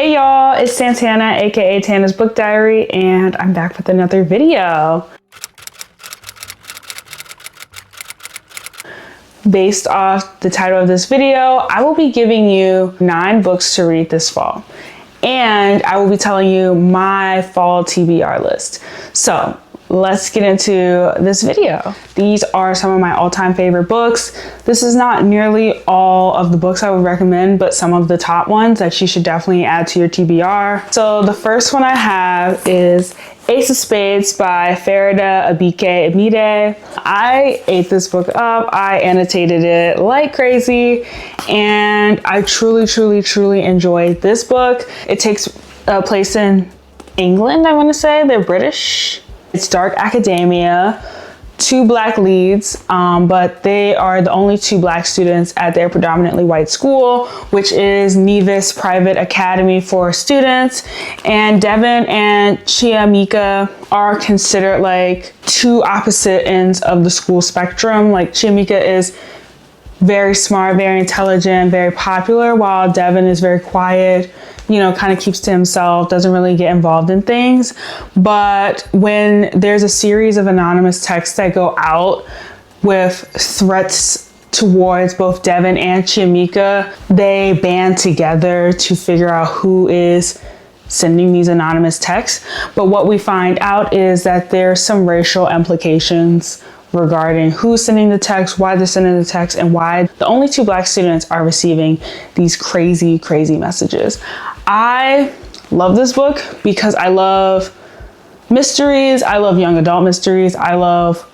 Hey y'all, it's Santana, aka Tana's Book Diary, and I'm back with another video. Based off the title of this video, I will be giving you 9 books to read this fall. And I will be telling you my fall TBR list. So let's get into this video. These are some of my all-time favorite books. This is not nearly all of the books I would recommend, but some of the top ones that you should definitely add to your TBR. So the first one I have is Ace of Spades by Farida Abike Amide. I ate this book up. I annotated it like crazy, and I truly enjoyed this book. It takes place in England, I want to say. They're British. It's dark academia, 2 black leads, but they are the only 2 black students at their predominantly white school, which is Nevis Private Academy for Students. And Devin and Chiamika are considered like 2 opposite ends of the school spectrum. Like Chiamika is very smart, very intelligent, very popular, while Devin is very quiet, you know, kind of keeps to himself, doesn't really get involved in things. But when there's a series of anonymous texts that go out with threats towards both Devin and Chiamika, they band together to figure out who is sending these anonymous texts. But what we find out is that there's some racial implications regarding who's sending the text, why they're sending the text, and why the only 2 black students are receiving these crazy messages. I love this book because I love mysteries. I love young adult mysteries. I love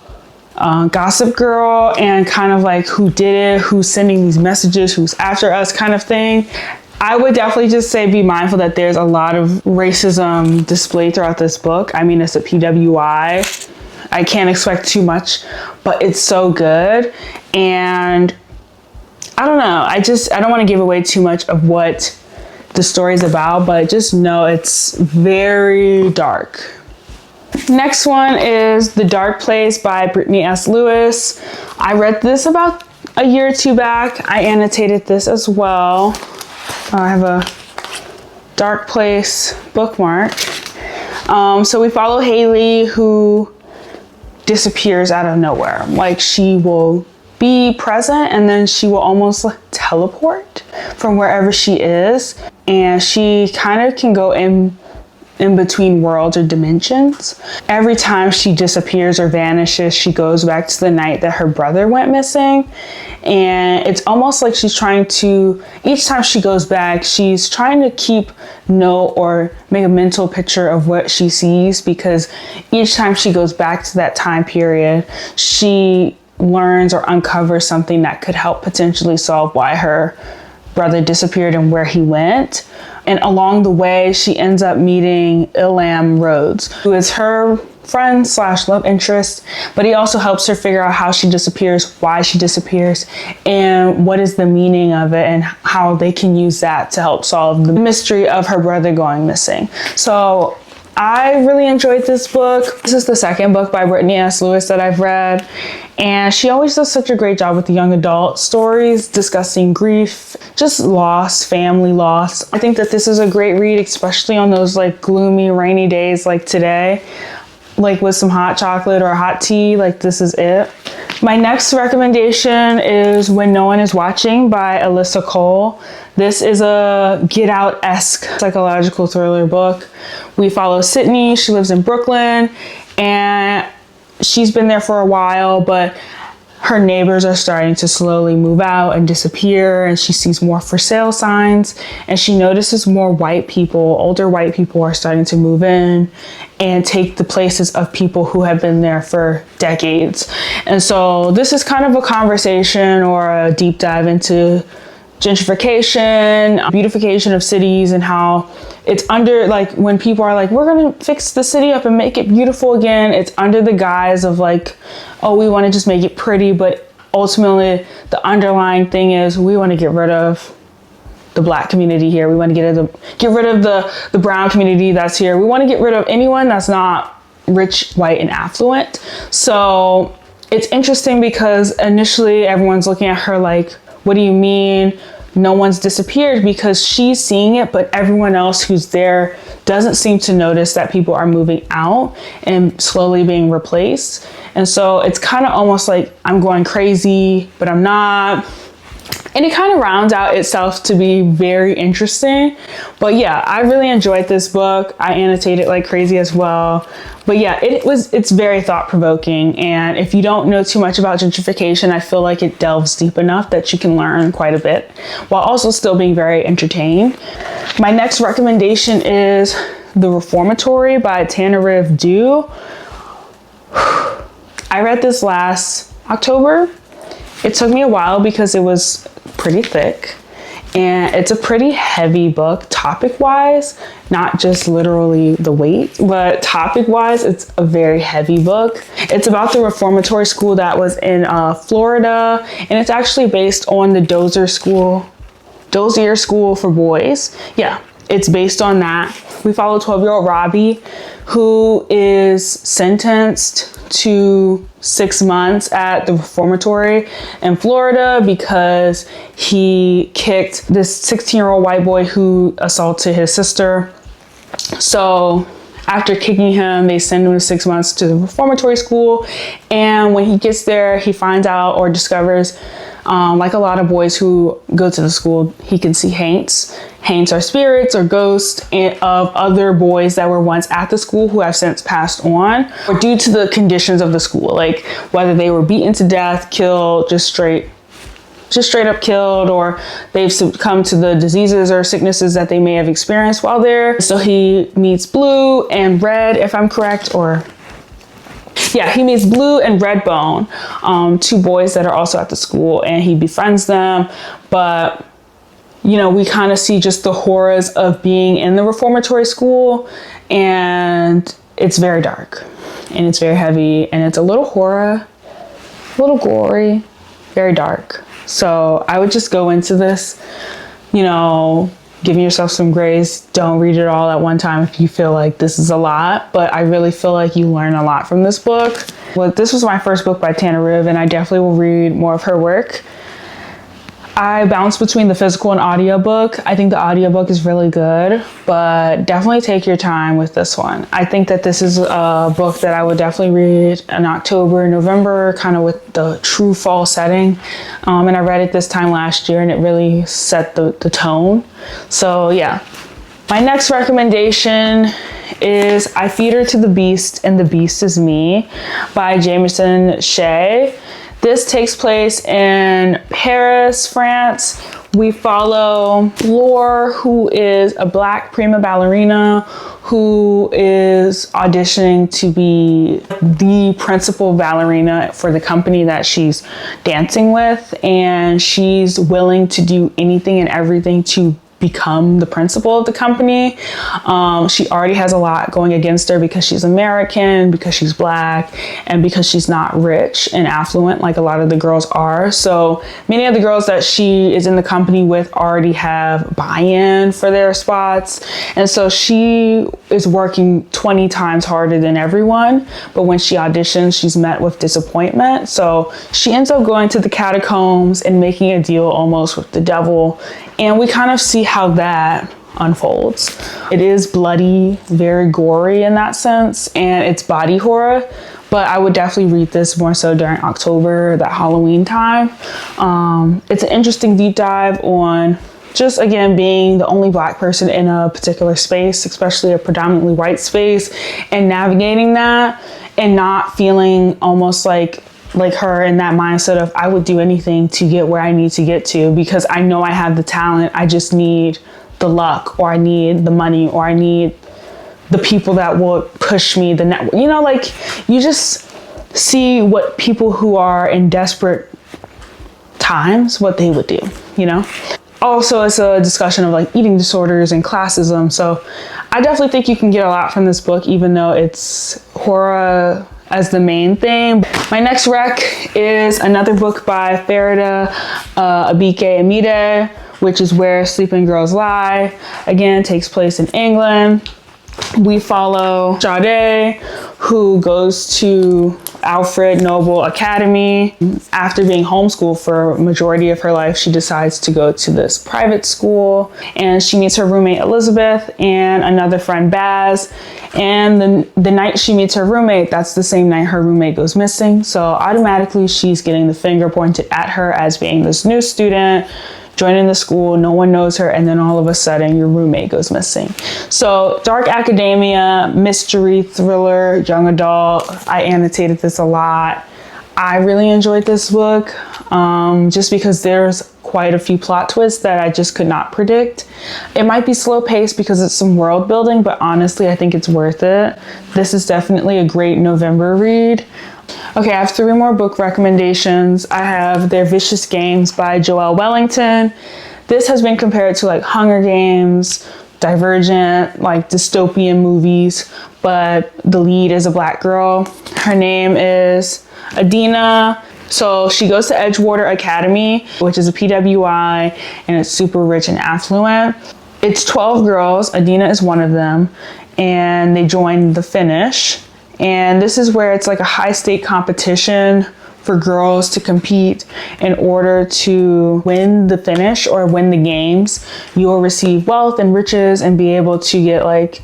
Gossip Girl and kind of like who did it, who's sending these messages, who's after us kind of thing. I would definitely just say be mindful that there's a lot of racism displayed throughout this book. I mean, it's a PWI. I can't expect too much, but it's so good. And I don't know, I don't want to give away too much of what the story's about, but just know it's very dark. Next one is The Dark Place by Brittany S. Lewis. I read this about a year or 2 back. I annotated this as well. I have a Dark Place bookmark. So we follow Haley, who disappears out of nowhere. Like, she will be present and then she will almost teleport from wherever she is, and she kind of can go in between worlds or dimensions. Every time she disappears or vanishes, she goes back to the night that her brother went missing. And it's almost like she's trying to, each time she goes back, she's trying to keep note or make a mental picture of what she sees, because each time she goes back to that time period, she learns or uncovers something that could help potentially solve why her brother disappeared and where he went. And along the way, she ends up meeting Ilham Rhodes, who is her friend / love interest, but he also helps her figure out how she disappears, why she disappears, and what is the meaning of it, and how they can use that to help solve the mystery of her brother going missing. So I really enjoyed this book. This is the second book by Brittany S. Lewis that I've read, and she always does such a great job with the young adult stories, discussing grief, just loss, family loss. I think that this is a great read, especially on those like gloomy, rainy days like today, like with some hot chocolate or hot tea. Like, this is it. My next recommendation is When No One Is Watching by Alyssa Cole. This is a Get Out-esque psychological thriller book. We follow Sydney. She lives in Brooklyn, and she's been there for a while, but her neighbors are starting to slowly move out and disappear, and she sees more for sale signs, and she notices more white people, older white people, are starting to move in and take the places of people who have been there for decades. And so this is kind of a conversation or a deep dive into gentrification, beautification of cities, and how it's under, like, when people are like, we're gonna fix the city up and make it beautiful again, it's under the guise of like, oh, we want to just make it pretty, but ultimately the underlying thing is we want to get rid of the black community here. We want to get rid of the brown community that's here. We want to get rid of anyone that's not rich, white, and affluent. So it's interesting because initially everyone's looking at her like, what do you mean? no one's disappeared because she's seeing it, but everyone else who's there doesn't seem to notice that people are moving out and slowly being replaced. And so it's kind of almost like I'm going crazy, but I'm not. And it kind of rounds out itself to be very interesting. But yeah, I really enjoyed this book. I annotated like crazy as well. But yeah, it's very thought-provoking. And if you don't know too much about gentrification, I feel like it delves deep enough that you can learn quite a bit while also still being very entertained. My next recommendation is The Reformatory by Tanariv Due. I read this last October. It took me a while because it was pretty thick, and it's a pretty heavy book topic-wise, not just literally the weight, but topic-wise, it's a very heavy book. It's about the reformatory school that was in Florida, and it's actually based on the Dozier School for Boys. Yeah, it's based on that. We follow 12-year-old Robbie, who is sentenced to 6 months at the reformatory in Florida because he kicked this 16-year-old white boy who assaulted his sister. So after kicking him, they send him to 6 months to the reformatory school. And when he gets there, he finds out or discovers, like a lot of boys who go to the school, he can see haints. Haints are spirits or ghosts of other boys that were once at the school who have since passed on, or due to the conditions of the school, like whether they were beaten to death, killed, just straight up killed, or they've succumbed to the diseases or sicknesses that they may have experienced while there. So he meets Blue and Red, if I'm correct, or yeah, he meets Blue and Redbone, two boys that are also at the school, and he befriends them. But you know, we kind of see just the horrors of being in the reformatory school, and it's very dark and it's very heavy and it's a little horror, a little gory, very dark. So I would just go into this, you know, giving yourself some grace. Don't read it all at one time if you feel like this is a lot, but I really feel like you learn a lot from this book. Well, this was my first book by Tanariv, and I definitely will read more of her work. I bounce between the physical and audiobook. I think the audiobook is really good, but definitely take your time with this one. I think that this is a book that I would definitely read in October, November, kind of with the true fall setting. And I read it this time last year, and it really set the tone. So yeah. My next recommendation is I Feed Her to the Beast and the Beast is Me by Jameson Shea. This takes place in Paris, France. We follow Laure, who is a Black prima ballerina who is auditioning to be the principal ballerina for the company that she's dancing with. And she's willing to do anything and everything to become the principal of the company. She already has a lot going against her because she's American, because she's Black, and because she's not rich and affluent like a lot of the girls are. So many of the girls that she is in the company with already have buy-in for their spots. And so she is working 20 times harder than everyone. But when she auditions, she's met with disappointment. So she ends up going to the catacombs and making a deal almost with the devil. And we kind of see how that unfolds. It is bloody, very gory in that sense, and it's body horror, but I would definitely read this more so during October, that Halloween time. It's an interesting deep dive on just, again, being the only Black person in a particular space, especially a predominantly white space, and navigating that and not feeling almost like her in that mindset of I would do anything to get where I need to get to because I know I have the talent. I just need the luck, or I need the money, or I need the people that will push me, the network. You know, like you just see what people who are in desperate times, what they would do, you know? Also, it's a discussion of like eating disorders and classism. So I definitely think you can get a lot from this book, even though it's horror as the main thing. My next rec is another book by Farida Abike Amide, which is Where Sleeping Girls Lie. Again, takes place in England. We follow Sade, who goes to Alfred Nobel Academy. After being homeschooled for a majority of her life, she decides to go to this private school, and she meets her roommate Elizabeth and another friend Baz. And the night she meets her roommate, that's the same night her roommate goes missing. So automatically she's getting the finger pointed at her as being this new student, joining the school, no one knows her, and then all of a sudden your roommate goes missing. So dark academia, mystery, thriller, young adult. I annotated this a lot. I really enjoyed this book just because there's quite a few plot twists that I just could not predict. It might be slow paced because it's some world building, but honestly, I think it's worth it. This is definitely a great November read. Okay, I have 3 more book recommendations. I have Their Vicious Games by Joelle Wellington. This has been compared to like Hunger Games, Divergent, like dystopian movies, but the lead is a Black girl. Her name is Adina. So she goes to Edgewater Academy, which is a PWI, and it's super rich and affluent. It's 12 girls. Adina is one of them, and they join the Finnish. And this is where it's like a high stake competition for girls to compete. In order to win the Finnish or win the games, you'll receive wealth and riches and be able to get like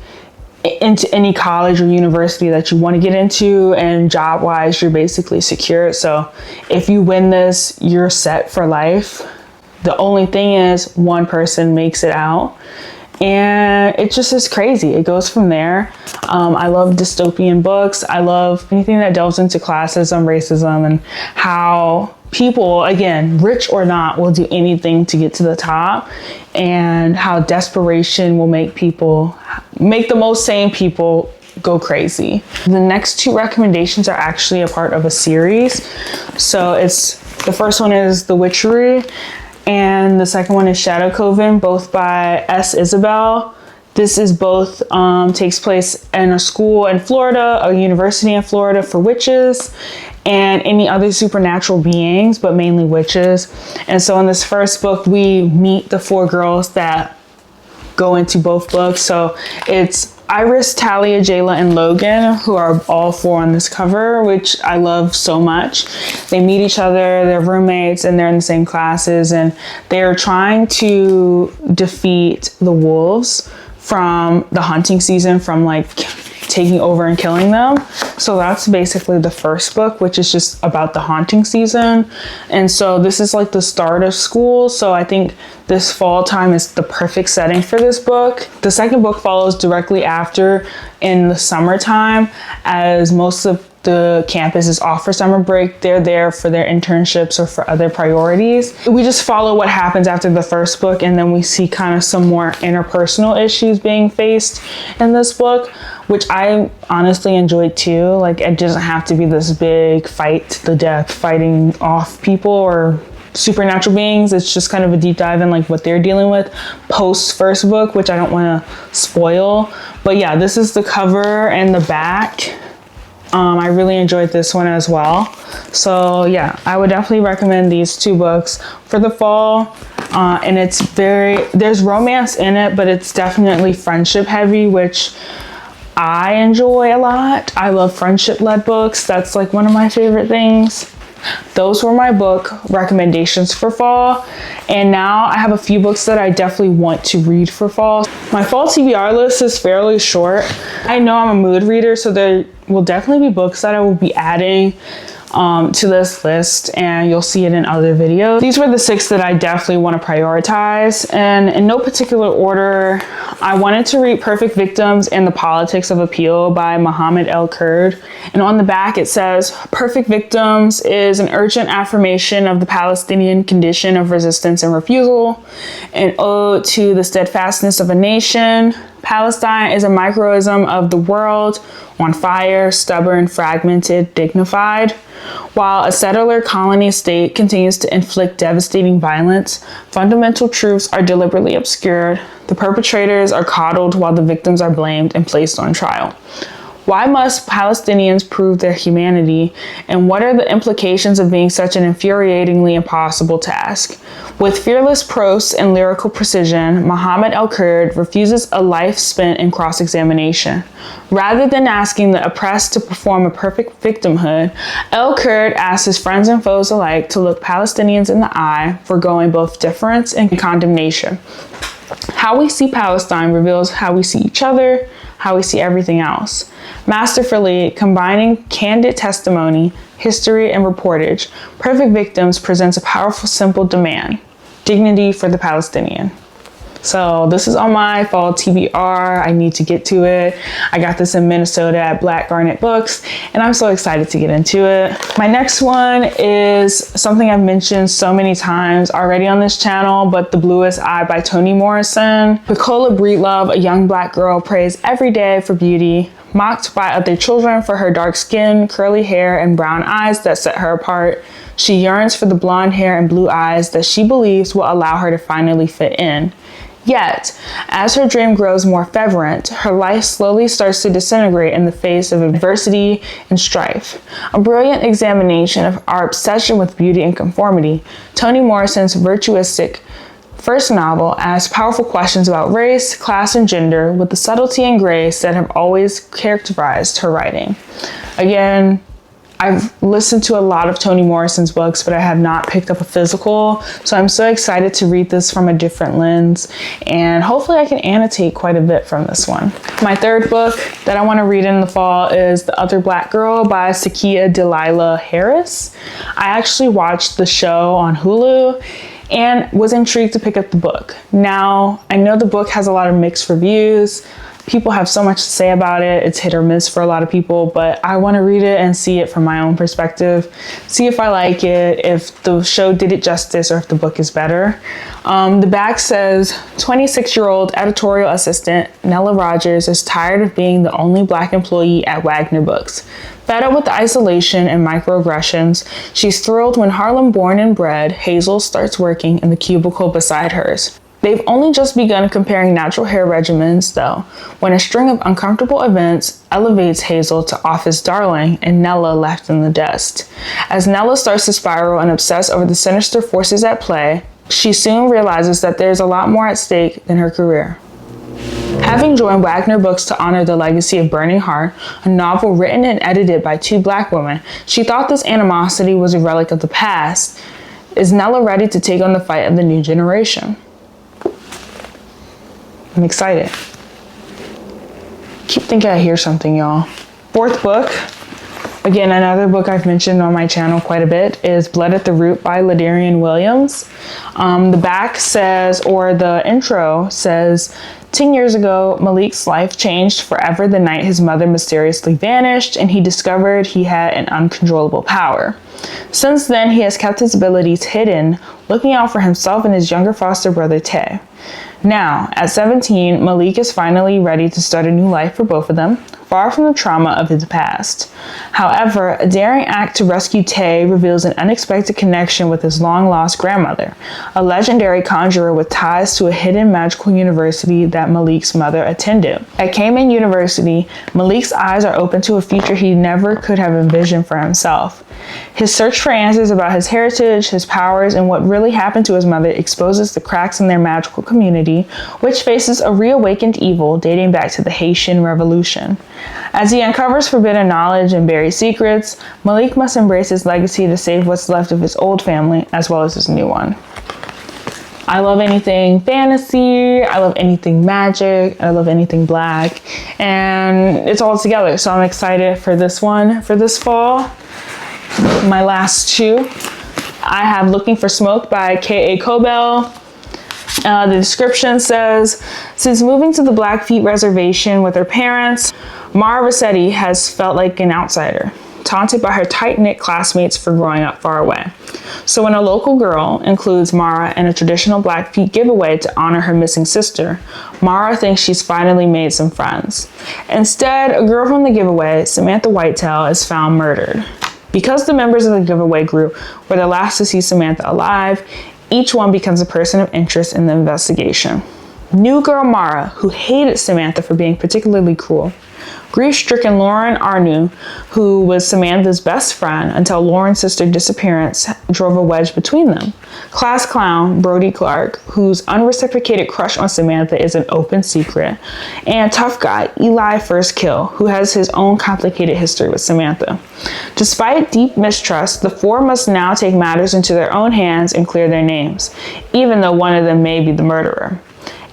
into any college or university that you want to get into, and job wise you're basically secure. So if you win this, you're set for life. The only thing is one person makes it out, and it just is crazy. It goes from there. I love dystopian books. I love anything that delves into classism, racism, and how people, again, rich or not, will do anything to get to the top, and how desperation will make the most sane people go crazy. The next 2 recommendations are actually a part of a series. So the first one is The Witchery, and the second one is Shadow Coven, both by S. Isabel. This is both takes place in a school in Florida, a university in Florida for witches and any other supernatural beings, but mainly witches. And so in this first book, we meet the 4 girls that go into both books. So it's Iris, Talia, Jayla, and Logan, who are all 4 on this cover, which I love so much. They meet each other, they're roommates, and they're in the same classes, and they're trying to defeat the wolves from the hunting season, from like taking over and killing them. So that's basically the first book, which is just about the haunting season. And so this is like the start of school. So I think this fall time is the perfect setting for this book. The second book follows directly after in the summertime, as most of the campus is off for summer break. They're there for their internships or for other priorities. We just follow what happens after the first book, and then we see kind of some more interpersonal issues being faced in this book, which I honestly enjoyed too. Like, it doesn't have to be this big fight to the death, fighting off people or supernatural beings. It's just kind of a deep dive in like what they're dealing with post first book, which I don't want to spoil. But yeah, this is the cover and the back. I really enjoyed this one as well. So yeah, I would definitely recommend these 2 books for the fall. And there's romance in it, but it's definitely friendship heavy, which I enjoy a lot. I love friendship-led books. That's like one of my favorite things. Those were my book recommendations for fall. And now I have a few books that I definitely want to read for fall. My fall TBR list is fairly short. I know I'm a mood reader, so there will definitely be books that I will be adding to this list, and you'll see it in other videos. These were the 6 that I definitely want to prioritize, and in no particular order. I wanted to read Perfect Victims and the Politics of Appeal by Mohammed El Kurd. And on the back it says, Perfect Victims is an urgent affirmation of the Palestinian condition of resistance and refusal, an ode to the steadfastness of a nation. Palestine is a microcosm of the world, on fire, stubborn, fragmented, dignified. While a settler colony state continues to inflict devastating violence, fundamental truths are deliberately obscured. The perpetrators are coddled while the victims are blamed and placed on trial. Why must Palestinians prove their humanity? And what are the implications of being such an infuriatingly impossible task? With fearless prose and lyrical precision, Mohammed El-Kurd refuses a life spent in cross-examination. Rather than asking the oppressed to perform a perfect victimhood, El-Kurd asks his friends and foes alike to look Palestinians in the eye, foregoing both deference and condemnation. How we see Palestine reveals how we see each other, how we see everything else. Masterfully combining candid testimony, history, and reportage, Perfect Victims presents a powerful, simple demand: dignity for the Palestinian. So this is on my fall TBR. I need to get to it. I got this in Minnesota at Black Garnet Books, and I'm so excited to get into it. My next one is something I've mentioned so many times already on this channel, but The Bluest Eye by Toni Morrison. Pecola Breedlove, a young Black girl, prays every day for beauty, mocked by other children for her dark skin, curly hair, and brown eyes that set her apart. She yearns for the blonde hair and blue eyes that she believes will allow her to finally fit in. Yet, as her dream grows more fervent, her life slowly starts to disintegrate in the face of adversity and strife. A brilliant examination of our obsession with beauty and conformity, Toni Morrison's virtuosic first novel asks powerful questions about race, class, and gender with the subtlety and grace that have always characterized her writing. Again, I've listened to a lot of Toni Morrison's books, but I have not picked up a physical, so I'm so excited to read this from a different lens, and hopefully I can annotate quite a bit from this one. My third book that I want to read in the fall is The Other Black Girl by Sakia Delilah Harris. I actually watched the show on Hulu and was intrigued to pick up the book. Now, I know the book has a lot of mixed reviews. People have so much to say about it. It's hit or miss for a lot of people, but I want to read it and see it from my own perspective, see if I like it, if the show did it justice, or if the book is better. The back says, 26-year-old editorial assistant Nella Rogers is tired of being the only Black employee at Wagner Books. Fed up with the isolation and microaggressions, she's thrilled when Harlem-born and bred Hazel starts working in the cubicle beside hers. They've only just begun comparing natural hair regimens, though, when a string of uncomfortable events elevates Hazel to office darling and Nella left in the dust. As Nella starts to spiral and obsess over the sinister forces at play, she soon realizes that there's a lot more at stake than her career. Having joined Wagner Books to honor the legacy of Burning Heart, a novel written and edited by two Black women, she thought this animosity was a relic of the past. Is Nella ready to take on the fight of the new generation? I'm excited. Keep thinking I hear something, y'all. Fourth book, again, another book I've mentioned on my channel quite a bit, is Blood at the Root by Ladarian Williams. The back says, or the intro says, 10 years ago, Malik's life changed forever the night his mother mysteriously vanished and he discovered he had an uncontrollable power. Since then, he has kept his abilities hidden, looking out for himself and his younger foster brother, Tay. Now, at 17, Malik is finally ready to start a new life for both of them, far from the trauma of his past. However, a daring act to rescue Tay reveals an unexpected connection with his long-lost grandmother, a legendary conjurer with ties to a hidden magical university that Malik's mother attended. At Cayman University, Malik's eyes are open to a future he never could have envisioned for himself. His search for answers about his heritage, his powers, and what really happened to his mother exposes the cracks in their magical community, which faces a reawakened evil dating back to the Haitian Revolution. As he uncovers forbidden knowledge and buried secrets, Malik must embrace his legacy to save what's left of his old family as well as his new one. I love anything fantasy, I love anything magic, I love anything Black, and it's all together. So I'm excited for this one for this fall. My last two, I have Looking for Smoke by K.A. Cobell. The description says, since moving to the Blackfeet Reservation with her parents, Mara Rossetti has felt like an outsider, taunted by her tight-knit classmates for growing up far away. So when a local girl includes Mara in a traditional Blackfeet giveaway to honor her missing sister, Mara thinks she's finally made some friends. Instead, a girl from the giveaway, Samantha Whitetail, is found murdered. Because the members of the giveaway group were the last to see Samantha alive, each one becomes a person of interest in the investigation. New girl Mara, who hated Samantha for being particularly cruel. Grief-stricken Lauren Arnu, who was Samantha's best friend until Lauren's sister's disappearance drove a wedge between them. Class clown Brody Clark, whose unreciprocated crush on Samantha is an open secret. And tough guy Eli First Kill, who has his own complicated history with Samantha. Despite deep mistrust, the four must now take matters into their own hands and clear their names, even though one of them may be the murderer.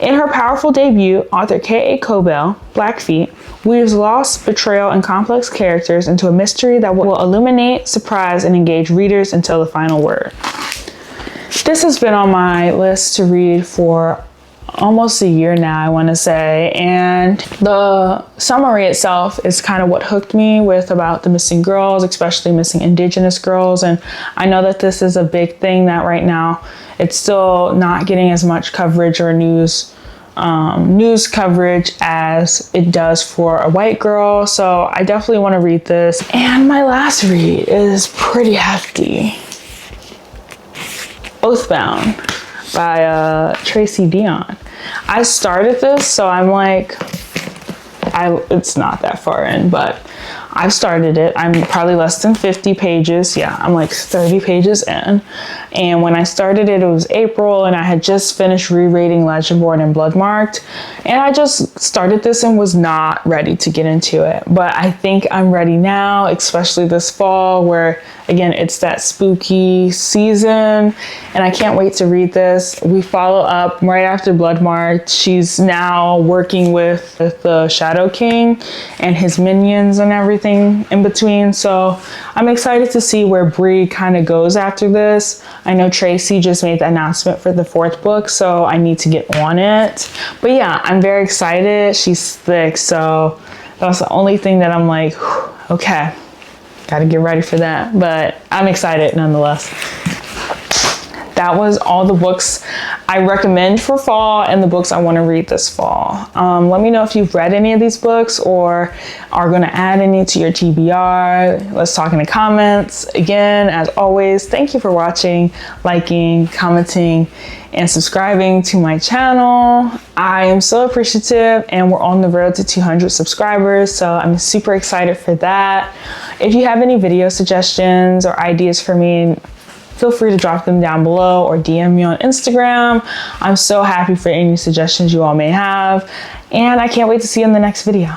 In her powerful debut, author K.A. Cobell, Blackfeet, weaves loss, betrayal, and complex characters into a mystery that will illuminate, surprise, and engage readers until the final word. This has been on my list to read for almost a year now, I want to say, and the summary itself is kind of what hooked me with about the missing girls, especially missing Indigenous girls. And I know that this is a big thing that right now it's still not getting as much coverage or news coverage as it does for a white girl. So I definitely want to read this. And my last read is pretty hefty. Oathbound by Tracy Dion. I started this, so I'm like, it's not that far in, but I've started it. I'm probably less than 50 pages. Yeah, I'm like 30 pages in. And when I started it, it was April, and I had just finished rereading Legendborn and Bloodmarked. And I just started this and was not ready to get into it. But I think I'm ready now, especially this fall, where again, it's that spooky season, and I can't wait to read this. We follow up right after Bloodmarked. She's now working with the Shadow King and his minions and everything in between. So I'm excited to see where Bree kind of goes after this. I know Tracy just made the announcement for the 4th book, so I need to get on it. But yeah, I'm very excited. She's thick, so that's the only thing that I'm like, okay. Gotta get ready for that, but I'm excited nonetheless. That was all the books I recommend for fall and the books I want to read this fall. Let me know if you've read any of these books or are going to add any to your TBR. Let's talk in the comments. Again, as always, thank you for watching, liking, commenting, and subscribing to my channel. I am so appreciative, and we're on the road to 200 subscribers, so I'm super excited for that. If you have any video suggestions or ideas for me, feel free to drop them down below or DM me on Instagram. I'm so happy for any suggestions you all may have, and I can't wait to see you in the next video.